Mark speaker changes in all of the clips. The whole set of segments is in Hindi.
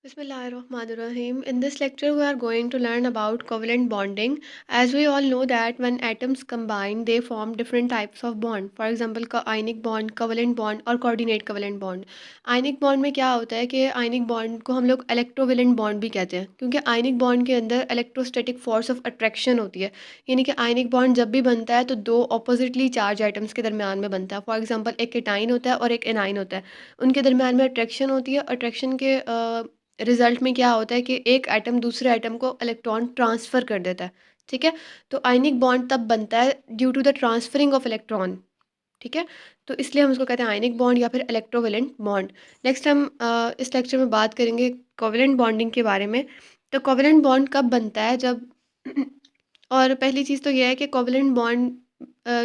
Speaker 1: Bismillahirrahmanirrahim. In this lecture, we are going to learn about covalent bonding. As we all know that when atoms combine, they form different types of bond. For example, ionic bond, covalent bond और coordinate covalent bond. Ionic bond में क्या होता है कि आयनिक बॉन्ड को हम लोग इलेक्ट्रोवेलेंट बॉन्ड भी कहते हैं क्योंकि आयनिक बॉन्ड के अंदर इलेक्ट्रोस्टैटिक फोर्स ऑफ अट्रैक्शन होती है। यानी कि आयनिक बॉन्ड जब भी बनता है तो दो ऑपोजिटली चार्ज आइटम्स के दरमियान में बनता है। फॉर एग्जांपल एक केटाइन होता है और एक एनाइन होता है। उनके दरमियान में अट्रैक्शन होती है। अट्रैक्शन के रिजल्ट में क्या होता है कि एक एटम दूसरे एटम को इलेक्ट्रॉन ट्रांसफ़र कर देता है। ठीक है, तो आयनिक बॉन्ड तब बनता है due to the transferring of electron. ठीक है, तो इसलिए हम उसको कहते हैं आयनिक बॉन्ड या फिर इलेक्ट्रोवेलेंट बॉन्ड। नेक्स्ट हम इस लेक्चर में बात करेंगे कोवेलेंट बॉन्डिंग के बारे में। तो कोवेलेंट बॉन्ड कब बनता है जब और पहली चीज़ तो यह है कि कोवेलेंट बॉन्ड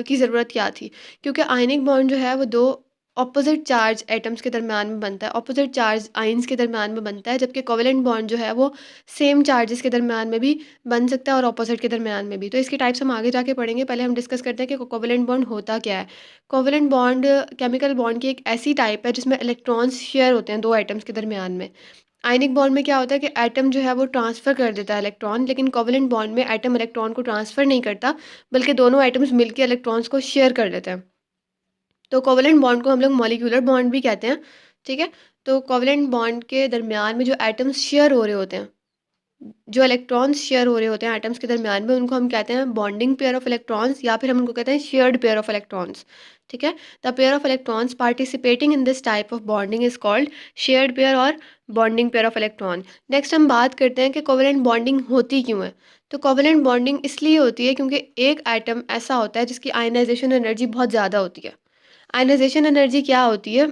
Speaker 1: की ज़रूरत क्या थी, क्योंकि आयनिक बॉन्ड जो है वो दो ऑपोजिट चार्ज एटम्स के दरमियान में बनता है, ऑपोजिट चार्ज आयंस के दरमियान में बनता है, जबकि कोवेलेंट बॉन्ड जो है वो सेम चार्जेस के दरमियान में भी बन सकता है और ऑपोजिट के दरमियान में भी। तो इसकी टाइप्स हम आगे जाके पढ़ेंगे। पहले हम डिस्कस करते हैं कि कोवेलेंट बॉन्ड होता क्या है। कोवेलेंट बॉन्ड केमिकल बॉन्ड की एक ऐसी टाइप है जिसमें इलेक्ट्रॉन्स शेयर होते हैं दो एटम्स के दरमियान में। आयनिक बॉन्ड में क्या होता है कि एटम जो है वो ट्रांसफ़र कर देता है इलेक्ट्रॉन, लेकिन कोवेलेंट बॉन्ड में एटम इलेक्ट्रॉन को ट्रांसफ़र नहीं करता, बल्कि दोनों एटम्स मिलकर इलेक्ट्रॉन्स को शेयर कर देते हैं। तो कोवेलेंट बॉन्ड को हम लोग मॉलिक्यूलर बॉन्ड भी कहते हैं। ठीक है, तो कोवेलेंट बॉन्ड के दरमियान में जो एटम्स शेयर हो रहे होते हैं, जो इलेक्ट्रॉन्स शेयर हो रहे होते हैं एटम्स के दरमियान में, उनको हम कहते हैं बॉन्डिंग पेयर ऑफ इलेक्ट्रॉन्स या फिर हम उनको कहते हैं शेयर्ड पेयर ऑफ इलेक्ट्रॉन्स। ठीक है, the pair of electrons participating in this type of bonding is called shared pair और bonding pair of electron. Next हम बात करते हैं कि कोवेलेंट बॉन्डिंग होती क्यों है। तो कोवेलेंट बॉन्डिंग इसलिए होती है क्योंकि एक एटम ऐसा होता है जिसकी आयनाइजेशन एनर्जी बहुत ज़्यादा होती है। आयनाइजेशन एनर्जी क्या होती है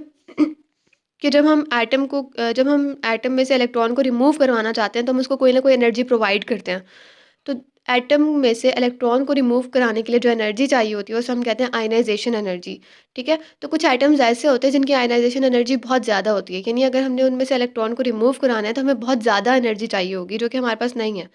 Speaker 1: कि जब हम एटम में से इलेक्ट्रॉन को रिमूव करवाना चाहते हैं तो हम उसको कोई ना कोई एनर्जी प्रोवाइड करते हैं। तो एटम में से इलेक्ट्रॉन को रिमूव कराने के लिए जो एनर्जी चाहिए होती है उसे हम कहते हैं आयनाइजेशन एनर्जी। ठीक है, तो कुछ एटम्स ऐसे होते हैं जिनकी आयनाइजेशन एनर्जी बहुत ज़्यादा होती है, यानी अगर हमने उनमें से इलेक्ट्रॉन को रिमूव कराना है तो हमें बहुत ज़्यादा एनर्जी चाहिए होगी जो कि हमारे पास नहीं है।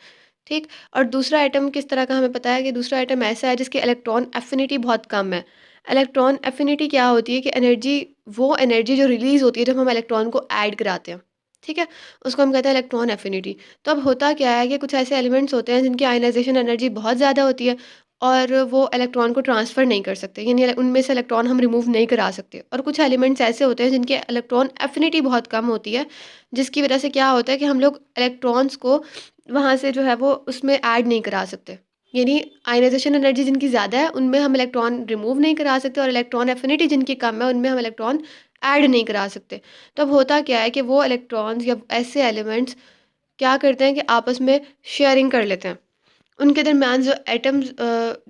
Speaker 1: ठीक, और दूसरा आइटम किस तरह का हमें पता है कि दूसरा आइटम ऐसा है जिसकी इलेक्ट्रॉन एफिनिटी बहुत कम है। इलेक्ट्रॉन एफिनिटी क्या होती है कि वो एनर्जी जो रिलीज़ होती है जब हम इलेक्ट्रॉन को ऐड कराते हैं। ठीक है, उसको हम कहते हैं इलेक्ट्रॉन एफिनिटी। तो अब होता क्या है कि कुछ ऐसे एलिमेंट्स होते हैं जिनकी आयनाइजेशन एनर्जी बहुत ज़्यादा होती है और वो इलेक्ट्रॉन को ट्रांसफ़र नहीं कर सकते, यानी उनमें से इलेक्ट्रॉन हम रिमूव नहीं करा सकते। और कुछ एलिमेंट्स ऐसे होते हैं जिनकी इलेक्ट्रॉन एफिनिटी बहुत कम होती है, जिसकी वजह से क्या होता है कि हम लोग इलेक्ट्रॉन्स को वहाँ से जो है वो उसमें ऐड नहीं करा सकते। यानी आयनाइजेशन एनर्जी जिनकी ज़्यादा है उनमें हम इलेक्ट्रॉन रिमूव नहीं करा सकते और इलेक्ट्रॉन एफिनिटी जिनकी कम है उनमें हम इलेक्ट्रॉन ऐड नहीं करा सकते। तो अब होता क्या है कि वो इलेक्ट्रॉन्स या ऐसे एलिमेंट्स क्या करते हैं कि आपस में शेयरिंग कर लेते हैं। उनके दरमियान जो एटम्स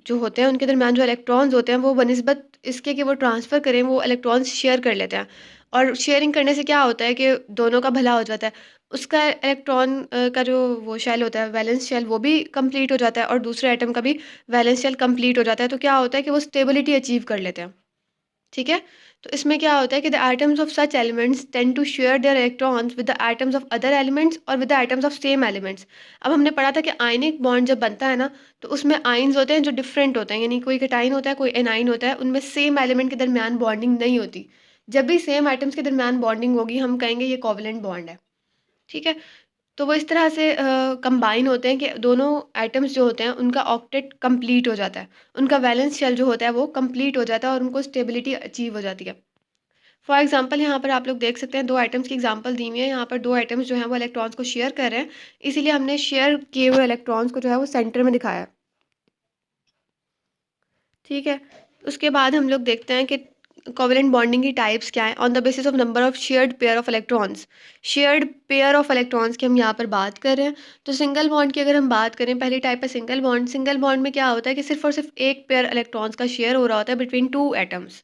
Speaker 1: जो होते हैं उनके दरमियान जो इलेक्ट्रॉन्स होते हैं वो बनिस्बत इसके कि वो ट्रांसफ़र करें वो इलेक्ट्रॉन्स शेयर कर लेते हैं। और शेयरिंग करने से क्या होता है कि दोनों का भला हो जाता है। उसका इलेक्ट्रॉन का जो वो शेल होता है वैलेंस शेल वो भी कंप्लीट हो जाता है और दूसरे एटम का भी वैलेंस शेल कंप्लीट हो जाता है। तो क्या होता है कि वो स्टेबिलिटी अचीव कर लेते हैं। ठीक है, तो इसमें क्या होता है कि the atoms of such elements tend to share their electrons with the atoms of other elements और with the atoms of same elements. अब हमने पढ़ा था कि आयनिक बॉन्ड जब बनता है ना तो उसमें आयन्स होते हैं जो डिफरेंट होते हैं, यानी कोई केटाइन होता है कोई एनाइन होता है, उनमें सेम एलिमेंट के दरमियान बॉन्डिंग नहीं होती। जब भी सेम एटम्स के दरमियान बॉन्डिंग होगी हम कहेंगे ये कोवलेंट बॉन्ड है। ठीक है, तो वो इस तरह से कंबाइन होते हैं कि दोनों एटम्स जो होते हैं उनका ऑक्टेट कंप्लीट हो जाता है, उनका वैलेंस शेल जो होता है वो कंप्लीट हो जाता है और उनको स्टेबिलिटी अचीव हो जाती है। फॉर एग्जांपल यहाँ पर आप लोग देख सकते हैं दो आइटम्स की एग्जांपल दी हुई है। यहाँ पर दो आइटम्स जो हैं वो इलेक्ट्रॉन्स को शेयर कर रहे हैं, इसीलिए हमने शेयर किए हुए इलेक्ट्रॉन्स को जो है वो सेंटर में दिखाया है। ठीक है, उसके बाद हम लोग देखते हैं कि कोवेलेंट बॉन्डिंग की टाइप्स क्या है on the basis of number of shared pair of electrons. Shared pair of electrons की हम यहाँ पर बात कर रहे हैं। तो सिंगल बॉन्ड की अगर हम बात करें, पहली टाइप है सिंगल बॉन्ड। सिंगल बॉन्ड में क्या होता है कि सिर्फ और सिर्फ एक पेयर इलेक्ट्रॉन्स का शेयर हो रहा होता है बिटवीन टू एटम्स।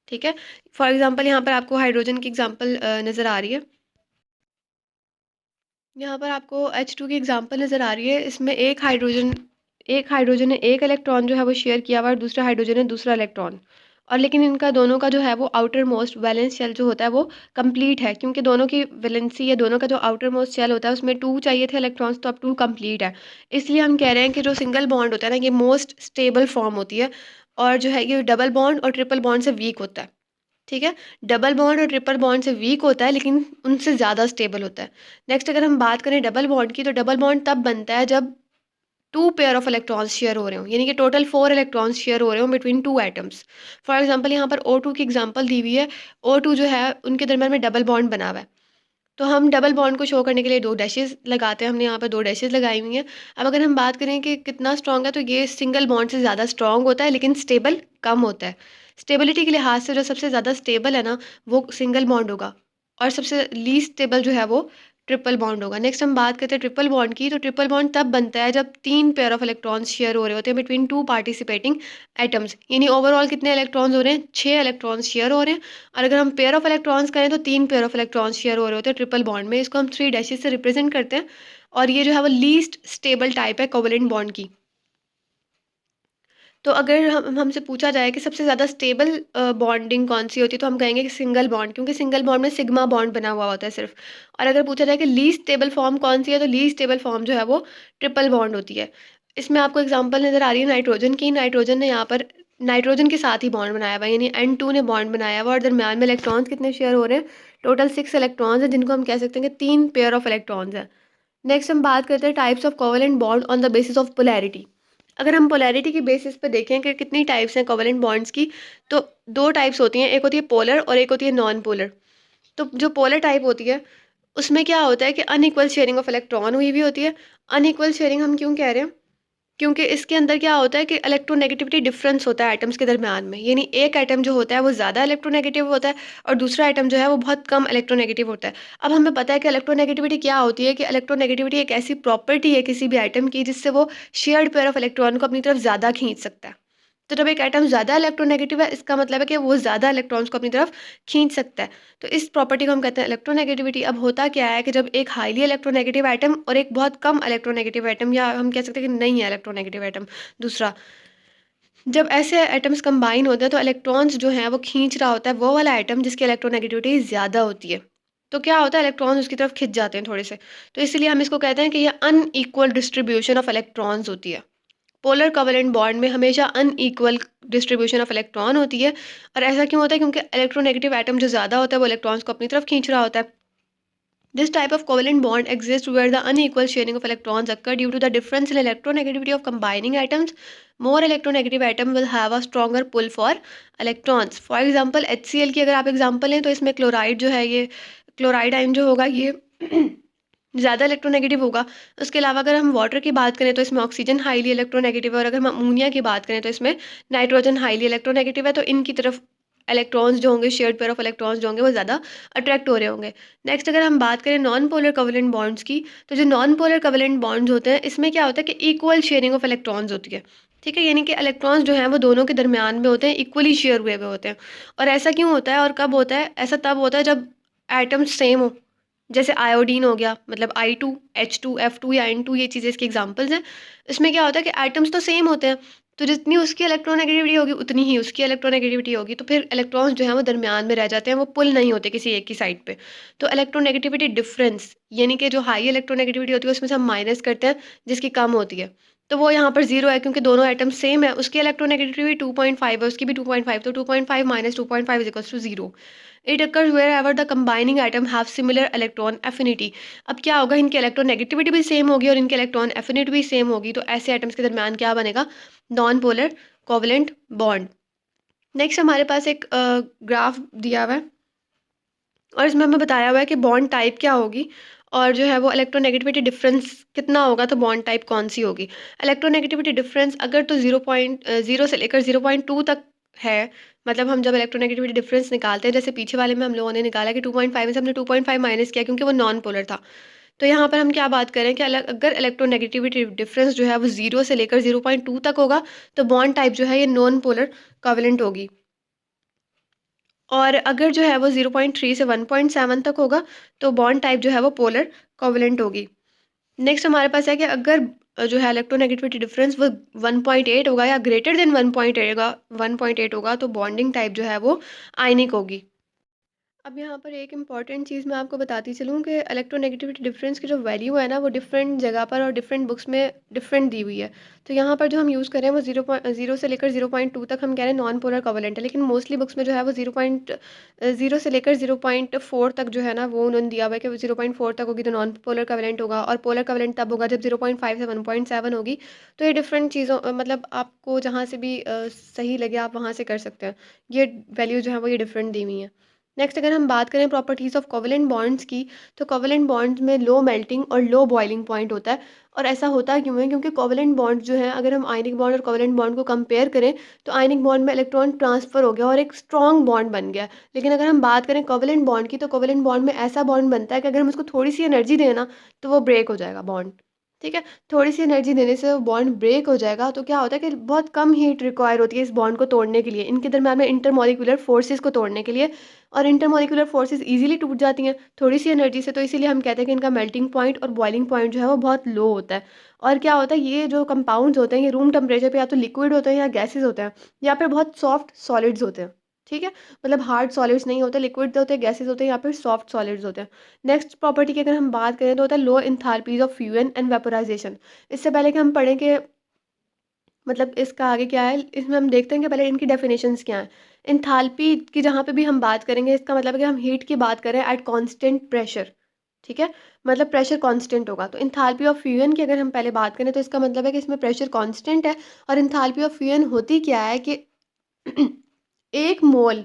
Speaker 1: ठीक है, फॉर एग्जाम्पल यहाँ पर आपको हाइड्रोजन की एग्जाम्पल नज़र आ रही है। यहाँ पर आपको H2 की एग्जांपल नज़र आ रही है। इसमें एक हाइड्रोजन ने एक इलेक्ट्रॉन जो है वो शेयर किया हुआ है और दूसरा हाइड्रोजन ने दूसरा इलेक्ट्रॉन। और लेकिन इनका दोनों का जो है वो आउटर मोस्ट वैलेंस शेल जो होता है वो कंप्लीट है, क्योंकि दोनों की वैलेंसी या दोनों का जो आउटर मोस्ट शेल होता है उसमें टू चाहिए थे इलेक्ट्रॉन्स, तो अब टू कंप्लीट है। इसलिए हम कह रहे हैं कि जो सिंगल बॉन्ड होता है ना ये मोस्ट स्टेबल फॉर्म होती है और जो है ये डबल बॉन्ड और ट्रिपल बॉन्ड से वीक होता है। ठीक है। डबल बॉन्ड और ट्रिपल बॉन्ड से वीक होता है लेकिन उनसे ज़्यादा स्टेबल होता है। नेक्स्ट अगर हम बात करें डबल बॉन्ड की, तो डबल बॉन्ड तब बनता है जब two pair of electrons share हो रहे हो, यानी कि टोटल 4 इलेक्ट्रॉन्स शेयर हो रहे हो between two atoms. For example यहाँ पर O2 की एग्जांपल दी हुई है। O2 जो है उनके दरम्यान में डबल बॉन्ड बना हुआ है। तो हम डबल बॉन्ड को शो करने के लिए 2 डैशेज़ लगाते हैं, हमने यहाँ पर 2 डैशेज़ लगाई हुई हैं। अब अगर हम बात करें कि कितना स्ट्रॉन्ग है, तो ये सिंगल बॉन्ड से ज़्यादा स्ट्रॉन्ग होता है लेकिन स्टेबल कम होता है। स्टेबिलिटी के लिहाज से जो सबसे ज़्यादा स्टेबल है ना, वो सिंगल बॉन्ड होगा और सबसे लीस्ट स्टेबल जो है वो ट्रिपल बॉन्ड होगा। नेक्स्ट हम बात करते हैं ट्रिपल बॉन्ड की, तो ट्रिपल बॉन्ड तब बनता है जब 3 पेयर ऑफ इलेक्ट्रॉन्स शेयर हो रहे होते हैं बिटवीन 2 पार्टिसिपेटिंग एटम्स, यानी ओवरऑल कितने इलेक्ट्रॉन्स हो रहे हैं, 6 इलेक्ट्रॉन्स शेयर हो रहे हैं। और अगर हम पेयर ऑफ इलेक्ट्रॉन्स करें तो 3 पेयर ऑफ इलेक्ट्रॉन्स शेयर हो रहे होते हैं ट्रिपल बॉन्ड में। इसको हम 3 डैशेस से रिप्रेजेंट करते हैं और ये जो है वो लीस्ट स्टेबल टाइप है कोवेलेंट बॉन्ड की। तो अगर हम हमसे पूछा जाए कि सबसे ज़्यादा स्टेबल बॉन्डिंग कौन सी होती है, तो हम कहेंगे कि सिंगल बॉन्ड, क्योंकि सिंगल बॉन्ड में सिग्मा बॉन्ड बना हुआ होता है सिर्फ। और अगर पूछा जाए कि लीस्ट स्टेबल फॉर्म कौन सी है, तो लीस्ट स्टेबल फॉर्म जो है वो ट्रिपल बॉन्ड होती है। इसमें आपको एग्जांपल नज़र आ रही है नाइट्रोजन की। नाइट्रोजन ने यहाँ पर नाइट्रोजन के साथ ही बॉन्ड बनाया हुआ है, यानी N2 ने बॉन्ड बनाया हुआ और दरम्यान में इलेक्ट्रॉन्स कितने शेयर हो रहे हैं, टोटल 6 इलेक्ट्रॉन्स हैं, जिनको हम कह सकते हैं कि 3 पेयर ऑफ इलेक्ट्रॉन्स हैं। नेक्स्ट हम बात करते हैं types of covalent bond on the basis of polarity. अगर हम पोलैरिटी की बेसिस पे देखें कि कितनी टाइप्स हैं कोवेलेंट बॉन्ड्स की, तो 2 टाइप्स होती हैं, एक होती है पोलर और एक होती है नॉन पोलर। तो जो पोलर टाइप होती है, उसमें क्या होता है कि अनइक्वल शेयरिंग ऑफ इलेक्ट्रॉन हुई भी होती है। अनइक्वल शेयरिंग हम क्यों कह रहे हैं, क्योंकि इसके अंदर क्या होता है कि इलेक्ट्रोनेगेटिविटी डिफरेंस होता है एटम्स के दरमियान में, यानी एक एटम जो होता है वो ज़्यादा इलेक्ट्रोनेगेटिव होता है और दूसरा एटम जो है वो बहुत कम इलेक्ट्रोनेगेटिव होता है। अब हमें पता है कि इलेक्ट्रोनेगेटिविटी क्या होती है, कि इलेक्ट्रोनेगेटिविटी एक ऐसी प्रॉपर्टी है किसी भी एटम की जिससे वो शेयर्ड पेयर ऑफ इलेक्ट्रॉन को अपनी तरफ ज़्यादा खींच सकता है। तो जब एक एटम ज़्यादा इलेक्ट्रोनेगेटिव है, इसका मतलब है कि वो ज़्यादा इलेक्ट्रॉन्स को अपनी तरफ खींच सकता है। तो इस प्रॉपर्टी को हम कहते हैं इलेक्ट्रोनेगेटिविटी। अब होता क्या है कि जब एक हाईली इलेक्ट्रोनेगेटिव एटम और एक बहुत कम इलेक्ट्रोनेगेटिव एटम, या हम कह सकते हैं कि नहीं है इलेक्ट्रोनेगेटिव एटम दूसरा, जब ऐसे एटम्स कंबाइन होते हैं तो इलेक्ट्रॉन्स जो हैं वो खींच रहा होता है वो वाला एटम जिसकी इलेक्ट्रोनेगेटिविटी ज़्यादा होती है। तो क्या होता है, इलेक्ट्रॉन्स उसकी तरफ खिंच जाते हैं थोड़े से। तो इसलिए हम इसको कहते हैं कि ये अनइक्वल डिस्ट्रीब्यूशन ऑफ इलेक्ट्रॉन्स होती है। पोलर कोवेलेंट बॉन्ड में हमेशा अनइक्वल डिस्ट्रीब्यूशन ऑफ इलेक्ट्रॉन होती है। और ऐसा क्यों होता है, क्योंकि इलेक्ट्रोनेगेटिव एटम जो ज़्यादा होता है वो इलेक्ट्रॉन्स को अपनी तरफ खींच रहा होता है। This type of covalent bond exists where the unequal sharing of electrons occur due to the difference in electronegativity of combining atoms. More electronegative atom will have a stronger pull for electrons. For example, HCl की अगर आप एग्जांपल लें तो इसमें क्लोराइड जो है, ये क्लोराइड आयन जो होगा ये ज़्यादा इलेक्ट्रोनेगेटिव होगा। उसके अलावा अगर हम वाटर की बात करें तो इसमें ऑक्सीजन हाईली इलेक्ट्रोनेगेटिव है, और अगर हम अमोनिया की बात करें तो इसमें नाइट्रोजन हाईली इलेक्ट्रोनेगेटिव है। तो इनकी तरफ इलेक्ट्रॉन्स जो होंगे, शेयर्ड पेयर ऑफ इलेक्ट्रॉन्स जो होंगे, वो ज़्यादा अट्रैक्ट हो रहे होंगे। नेक्स्ट अगर हम बात करें नॉन पोलर कोवेलेंट बॉन्ड्स की, तो जो नॉन पोलर कोवेलेंट बॉन्ड्स होते हैं इसमें क्या होता है कि इक्वल शेयरिंग ऑफ इलेक्ट्रॉन्स होती है। ठीक है, यानी कि इलेक्ट्रॉन्स जो हैं वो दोनों के दरमियान में होते हैं, इक्वली शेयर हुए हुए होते हैं। और ऐसा क्यों होता है और कब होता है, ऐसा तब होता है जब एटम्स सेम हो। जैसे आयोडीन हो गया, मतलब I2 H2 F2 या N2, ये चीज़ें इसके एग्जांपल्स हैं। इसमें क्या होता है कि एटम्स तो सेम होते हैं, तो जितनी उसकी इलेक्ट्रोनेगेटिविटी होगी उतनी ही उसकी इलेक्ट्रोनेगेटिविटी होगी, तो फिर इलेक्ट्रॉन्स जो हैं वो दरमियान में रह जाते हैं, वो पुल नहीं होते किसी एक की साइड पे। तो इलेक्ट्रोनेगेटिविटी डिफरेंस, यानी कि जो हाई इलेक्ट्रोनेगेटिविटी होती है उसमें से हम माइनस करते हैं जिसकी कम होती है, तो वो यहाँ पर जीरो है क्योंकि दोनों एटम सेम है। उसकी इलेक्ट्रोनेगेटिविटी 2.5 है, उसकी भी 2.5, तो 2.5 minus 2.5 is equals to zero. It occurs wherever the combining atom have similar electron affinity। अब क्या होगा, इनकी इलेक्ट्रोनेगेटिविटी भी सेम होगी और इनकी इलेक्ट्रॉन एफिनिटी भी सेम होगी, तो ऐसे एटम्स के दरमियान क्या बनेगा, non polar covalent bond. Next हमारे पास एक ग्राफ दिया हुआ है और इसमें हमें बताया हुआ है कि बॉन्ड टाइप क्या होगी और जो है वो इलेक्ट्रोनेगेटिविटी डिफरेंस कितना होगा, तो बॉन्ड टाइप कौन सी होगी। इलेक्ट्रोनेगेटिविटी डिफरेंस अगर तो 0.0 से लेकर 0.2 तक है, मतलब हम जब इलेक्ट्रोनेगेटिविटी डिफरेंस निकालते हैं, जैसे पीछे वाले में हम लोगों ने निकाला कि 2.5 में से हमने 2.5 माइनस किया क्योंकि वो नॉन पोलर था। तो यहाँ पर हम क्या बात करें कि अगर इलेक्ट्रोनेगेटिविटी डिफरेंस जो है वो 0 से लेकर 0.2 तक होगा, तो बॉन्ड टाइप जो है ये नॉन पोलर कोवेलेंट होगी। और अगर जो है वो 0.3 से 1.7 तक होगा, तो बॉन्ड टाइप जो है वो पोलर कोवेलेंट होगी। नेक्स्ट हमारे पास है कि अगर जो है इलेक्ट्रोनेगेटिविटी डिफरेंस वो 1.8 होगा या ग्रेटर देन 1.8 होगा, 1.8 होगा, तो बॉन्डिंग टाइप जो है वो आयनिक होगी। अब यहाँ पर एक इम्पॉर्टेंट चीज़ मैं आपको बताती चलूँ कि इलेक्ट्रोनेगेटिविटी डिफरेंस की जो वैल्यू है ना, वो डिफरेंट जगह पर और डिफरेंट बुक्स में डिफरेंट दी हुई है। तो यहाँ पर जो हम यूज़ कर रहे हैं वो 0 से लेकर 0.2 तक हम कह रहे हैं नॉन पोलर कोवेलेंट है, लेकिन मोस्टली बुक्स में जो है वो 0.0 से लेकर 0.4 तक जो है ना, वो उन्होंने दिया हुआ है कि 0.4 तक होगी तो नॉन पोलर कोवेलेंट होगा, और पोलर कोवेलेंट तब होगा जब 0.5 से 1.7 होगी। तो ये डिफरेंट चीज़ों मतलब आपको जहाँ से भी सही लगे आप वहाँ से कर सकते हैं। ये वैल्यू जो है वो ये डिफरेंट दी हुई हैं। नेक्स्ट अगर हम बात करें प्रॉपर्टीज़ ऑफ कोवेलेंट बॉन्ड्स की, तो कोवेलेंट बॉन्ड्स में लो मेल्टिंग और लो बॉइलिंग पॉइंट होता है। और ऐसा होता क्यों है? क्योंकि कोवेलेंट बॉन्ड जो है, अगर हम आयनिक बॉन्ड और कोवेलेंट बॉन्ड को कंपेयर करें, तो आयनिक बॉन्ड में इलेक्ट्रॉन ट्रांसफर हो गया और एक स्ट्रॉन्ग बॉन्ड बन गया। लेकिन अगर हम बात करें कोवेलेंट बॉन्ड की, तो कोवेलेंट बॉन्ड में ऐसा बॉन्ड बनता है कि अगर हम उसको थोड़ी सी एनर्जी दें ना, तो वो ब्रेक हो जाएगा बॉन्ड। ठीक है, थोड़ी सी एनर्जी देने से वो बॉन्ड ब्रेक हो जाएगा। तो क्या होता है कि बहुत कम हीट रिक्वायर होती है इस बॉन्ड को तोड़ने के लिए, इनके दरम्यान में इंटरमॉलिक्यूलर फोर्सेस को तोड़ने के लिए। और इंटरमॉलिक्यूलर फोर्सेस इजीली टूट जाती हैं थोड़ी सी एनर्जी से, तो इसीलिए हम कहते हैं कि इनका मेल्टिंग पॉइंट और बॉइलिंग पॉइंट जो है वो बहुत लो होता है। और क्या होता है, ये जो कंपाउंड्स होते हैं ये रूम टेम्परेचर पे या तो लिक्विड होते हैं या गैसेज होते हैं, या फिर बहुत सॉफ्ट सॉलिड्स होते हैं। ठीक है, मतलब हार्ड सॉलिड्स नहीं होते, लिक्विड होते हैं, गैसेज होते हैं, या फिर सॉफ्ट सॉलिड्स होते हैं। नेक्स्ट प्रॉपर्टी की अगर हम बात करें तो होता है low enthalpies of fusion and vaporization. इससे पहले कि हम पढ़ें कि मतलब इसका आगे क्या है, इसमें हम देखते हैं कि पहले इनकी डेफिनेशंस क्या हैं। एंथैल्पी की जहाँ पे भी हम बात करेंगे, इसका मतलब है कि हम हीट की बात करें एट कांस्टेंट प्रेशर। ठीक है, मतलब प्रेशर कांस्टेंट होगा। तो एंथैल्पी ऑफ फ्यूजन की अगर हम पहले बात करें, तो इसका मतलब है कि इसमें प्रेशर कांस्टेंट है। और एंथैल्पी ऑफ फ्यूजन होती क्या है कि एक मोल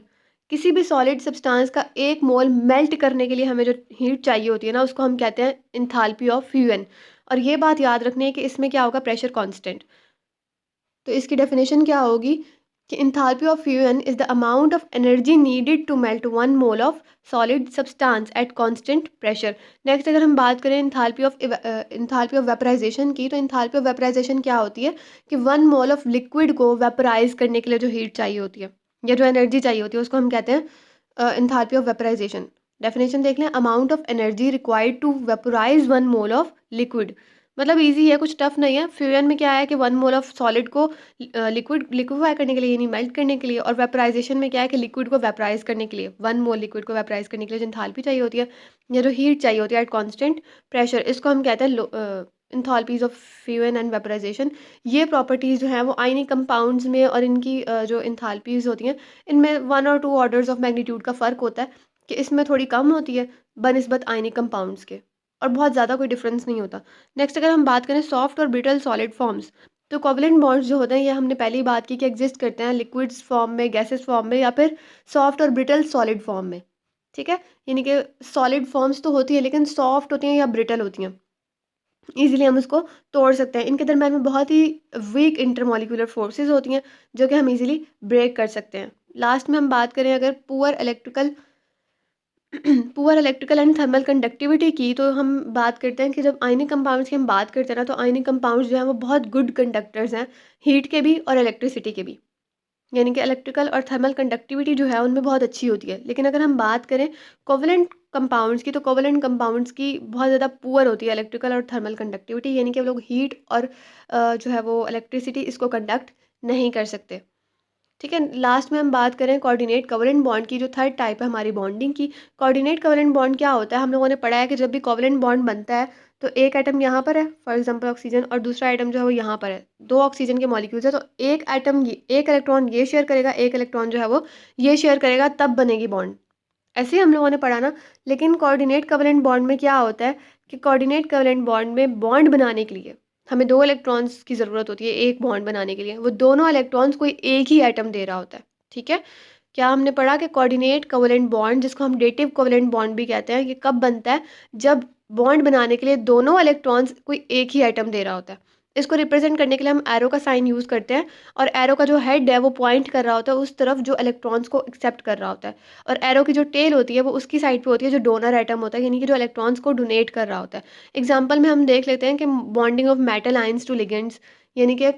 Speaker 1: किसी भी सॉलिड सब्सटेंस का एक मोल मेल्ट करने के लिए हमें जो हीट चाहिए होती है ना, उसको हम कहते हैं एंथैल्पी ऑफ फ्यूजन। और ये बात याद रखनी है कि इसमें क्या होगा, प्रेशर कांस्टेंट। तो इसकी डेफिनेशन क्या होगी कि enthalpy of fusion is the amount of energy needed to melt one mole of solid substance at constant pressure. Next अगर हम बात करें एंथैल्पी ऑफ वेपराइजेशन की, तो एंथैल्पी ऑफ वेपराइजेशन क्या होती है कि वन मोल ऑफ लिक्विड को वेपराइज करने के लिए जो हीट चाहिए होती है या जो एनर्जी चाहिए होती है, उसको हम कहते हैं एंथैल्पी ऑफ वेपराइजेशन। डेफिनेशन देख लें, amount of energy required to vaporise one mole of liquid. मतलब इजी है, कुछ टफ नहीं है। फ्यूजन में क्या है कि वन मोल ऑफ सॉलिड को लिक्विफाई करने के लिए, यानी मेल्ट करने के लिए, और वेपराइजेशन में क्या है कि लिक्विड को वेपराइज करने के लिए, वन मोल लिक्विड को वेपराइज करने के लिए जो एंथैल्पी चाहिए होती है या जो हीट चाहिए होती है एट कांस्टेंट प्रेशर, इसको हम कहते हैं enthalpies of fusion and vaporisation. ये प्रॉपर्टीज़ जो हैं वो आयनिक कंपाउंड्स में और इनकी जो एंथैल्पीज होती हैं, इनमें 1 और 2 ऑर्डर्स ऑफ मैग्नीट्यूड का फ़र्क होता है, कि इसमें थोड़ी कम होती है बनिस्बत आयनिक कंपाउंड्स के, और बहुत ज़्यादा कोई डिफरेंस नहीं होता। नेक्स्ट अगर हम बात करें सॉफ्ट और ब्रिटल सॉलिड फॉर्म्स, तो कोवलेंट बॉन्ड्स जो होते हैं ये हमने पहले ही बात की कि एग्जिस्ट करते हैं लिक्विड्स फॉर्म में, गैसेस फॉर्म में, या फिर सॉफ्ट और ब्रिटल सॉलिड फॉर्म में। ठीक है, यानी कि सॉलिड फॉर्म्स तो होती है लेकिन सॉफ्ट होती हैं या ब्रिटल होती हैं, ईजिली हम उसको तोड़ सकते हैं। इनके दरम्यान में बहुत ही वीक इंटरमॉलिक्यूलर फोर्सेस होती हैं जो कि हम इजीली ब्रेक कर सकते हैं। लास्ट में हम बात करें अगर poor electrical and thermal conductivity की, तो हम बात करते हैं कि जब आयनिक कंपाउंड्स की हम बात करते हैं ना, तो आयनिक कंपाउंड्स जो हैं वो बहुत गुड कंडक्टर्स हैं, हीट के भी और इलेक्ट्रिसिटी के भी। यानी कि इलेक्ट्रिकल और थर्मल कंडक्टिविटी जो है उनमें बहुत अच्छी होती है। लेकिन अगर हम बात करें कोवलेंट कंपाउंड्स की, तो कोवलेंट कंपाउंड्स की बहुत ज़्यादा पुअर होती है इलेक्ट्रिकल और थर्मल कंडक्टिविटी, यानी कि वो लोग हीट और जो है वो इलेक्ट्रिसिटी इसको कंडक्ट नहीं कर सकते। ठीक है, लास्ट में हम बात करें कोऑर्डिनेट कोवलेंट बॉन्ड की, जो थर्ड टाइप है हमारी बॉन्डिंग की। कोऑर्डिनेट कोवलेंट बॉन्ड क्या होता है, हम लोगों ने पढ़ा है कि जब भी कोवलेंट बॉन्ड बनता है, तो एक एटम यहाँ पर है, फॉर एग्जांपल ऑक्सीजन, और दूसरा एटम जो है वो यहाँ पर है, दो ऑक्सीजन के मॉलिक्यूल्स है, तो एक एटम एक इलेक्ट्रॉन ये शेयर करेगा, एक इलेक्ट्रॉन जो है वो ये शेयर करेगा, तब बनेगी बॉन्ड। ऐसे ही हम लोगों ने पढ़ा ना। लेकिन कोऑर्डिनेट कोवलेंट बॉन्ड में क्या होता है कि कोऑर्डिनेट कोवलेंट बॉन्ड में बॉन्ड बनाने के लिए हमें दो इलेक्ट्रॉन्स की ज़रूरत होती है एक बॉन्ड बनाने के लिए, वो दोनों इलेक्ट्रॉन्स कोई एक ही एटम दे रहा होता है। ठीक है, क्या हमने पढ़ा कि कोऑर्डिनेट कोवलेंट बॉन्ड, जिसको हम डेटिव कोवलेंट बॉन्ड भी कहते हैं, ये कब बनता है, जब बॉन्ड बनाने के लिए दोनों इलेक्ट्रॉन्स कोई एक ही एटम दे रहा होता है। इसको रिप्रेजेंट करने के लिए हम एरो का साइन यूज़ करते हैं, और एरो का जो हेड है वो पॉइंट कर रहा होता है उस तरफ जो इलेक्ट्रॉन्स को एक्सेप्ट कर रहा होता है, और एरो की जो टेल होती है वो उसकी साइड पे होती है जो डोनर एटम होता है, यानी कि जो इलेक्ट्रॉन्स को डोनेट कर रहा होता है। एग्जांपल में हम देख लेते हैं कि bonding of metal ions to ligands, यानी कि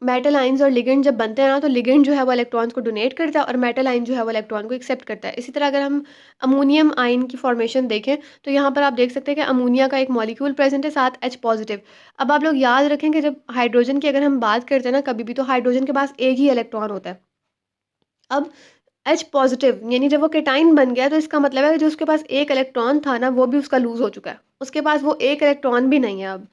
Speaker 1: मेटल आयंस और लिगेंड जब बनते हैं ना, तो लिगेंड जो है वो इलेक्ट्रॉन्स को डोनेट करता है और मेटल आयन जो है वो इलेक्ट्रॉन को एक्सेप्ट करता है। इसी तरह अगर हम अमोनियम आयन की फॉर्मेशन देखें, तो यहाँ पर आप देख सकते हैं कि अमोनिया का एक मॉलिक्यूल प्रेजेंट है, साथ H पॉजिटिव। अब आप लोग याद रखें कि जब हाइड्रोजन की अगर हम बात करते हैं ना कभी भी, तो हाइड्रोजन के पास एक ही इलेक्ट्रॉन होता है। अब एच पॉज़िटिव यानी जब वो केटाइन बन गया तो इसका मतलब है कि जो उसके पास एक इलेक्ट्रॉन था ना, वो भी उसका लूज़ हो चुका है। उसके पास वो एक इलेक्ट्रॉन भी नहीं है अब।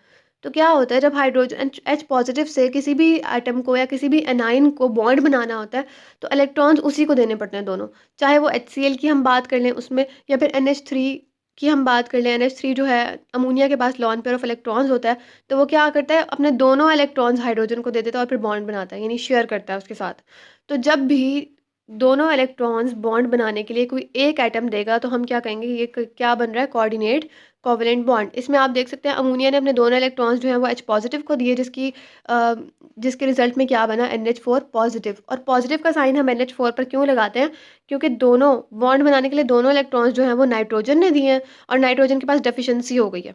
Speaker 1: तो क्या होता है जब हाइड्रोजन एच एच पॉज़िटिव से किसी भी एटम को या किसी भी एनाइन को बॉन्ड बनाना होता है, तो इलेक्ट्रॉन्स उसी को देने पड़ते हैं दोनों। चाहे वो HCl की हम बात कर लें उसमें या फिर NH3 की हम बात कर लें। NH3 जो है अमोनिया के पास लोन पेयर ऑफ इलेक्ट्रॉन्स होता है, तो वो क्या करता है अपने दोनों इलेक्ट्रॉन्स हाइड्रोजन को दे देता है और फिर बॉन्ड बनाता है यानी शेयर करता है उसके साथ। तो जब भी दोनों इलेक्ट्रॉन्स बॉन्ड बनाने के लिए कोई एक एटम देगा तो हम क्या कहेंगे ये क्या बन रहा है कोऑर्डिनेट कोवलेंट बॉन्ड। इसमें आप देख सकते हैं अमोनिया ने अपने दोनों इलेक्ट्रॉन्स जो हैं वो H पॉजिटिव को दिए अ, जिसके रिजल्ट में क्या बना NH4 पॉजिटिव। और पॉजिटिव का साइन हम NH4 पर क्यों लगाते हैं, क्योंकि दोनों बॉन्ड बनाने के लिए दोनों इलेक्ट्रॉन्स जो हैं वो नाइट्रोजन ने दिए हैं और नाइट्रोजन के पास डेफिशिएंसी हो गई है,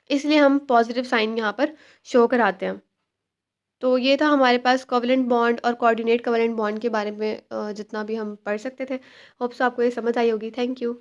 Speaker 1: इसलिए हम पॉजिटिव साइन यहाँ पर शो कराते हैं। तो ये था हमारे पास कोवलेंट बॉन्ड और कोऑर्डिनेट कोवलेंट बॉन्ड के बारे में जितना भी हम पढ़ सकते थे। होप सो आपको ये समझ आई होगी। Thank you.